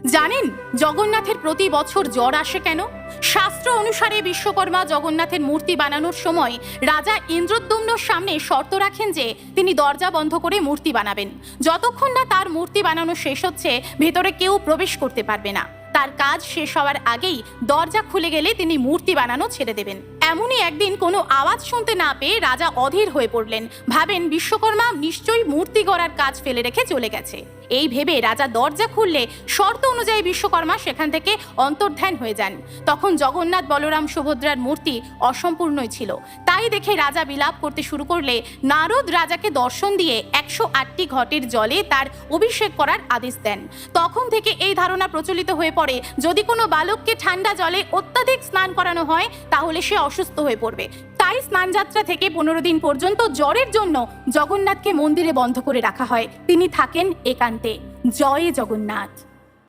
জানেন জগন্নাথের প্রতি বছর জ্বর আসে কেন? শাস্ত্র অনুসারে বিশ্বকর্মা জগন্নাথের মূর্তি বানানোর সময় রাজা ইন্দ্রদ্যুম্নর সামনে শর্ত রাখেন যে তিনি দরজা বন্ধ করে মূর্তি বানাবেন। যতক্ষণ না তার মূর্তি বানানো শেষ হচ্ছে ভেতরে কেউ প্রবেশ করতে পারবে না। তার কাজ শেষ হওয়ার আগেই দরজা খুলে গেলে তিনি মূর্তি বানানো ছেড়ে দেবেন। এমনই একদিন কোনো আওয়াজ শুনতে না পেয়ে রাজা অধীর হয়ে পড়লেন। ভাবেন বিশ্বকর্মা নিশ্চয়ই মূর্তি গড়ার কাজ ফেলে রেখে চলে গেছে। এই ভেবে রাজা দরজা খুললে শর্ত অনুযায়ী বিশ্বকর্মা সেখান থেকে অন্তর্ধান হয়ে যান। তখন জগন্নাথ বলরাম সুভদ্রার মূর্তি অসম্পূর্ণই ছিল। তাই দেখে রাজা বিলাপ করতে শুরু করলে নারদ রাজাকে দর্শন দিয়ে 108টি ঘটের জলে তার অভিষেক করার আদেশ দেন। তখন থেকে এই ধারণা প্রচলিত হয়ে পড়ে, যদি কোনো বালককে ঠান্ডা জলে অত্যাধিক স্নান করানো হয় তাহলে সে অসুস্থ হয়ে পড়বে। তাই স্নানযাত্রা থেকে 15 দিন পর্যন্ত জ্বরের জন্য জগন্নাথকে মন্দিরে বন্ধ করে রাখা হয়। তিনি থাকেন একান্তে। জয় জগন্নাথ।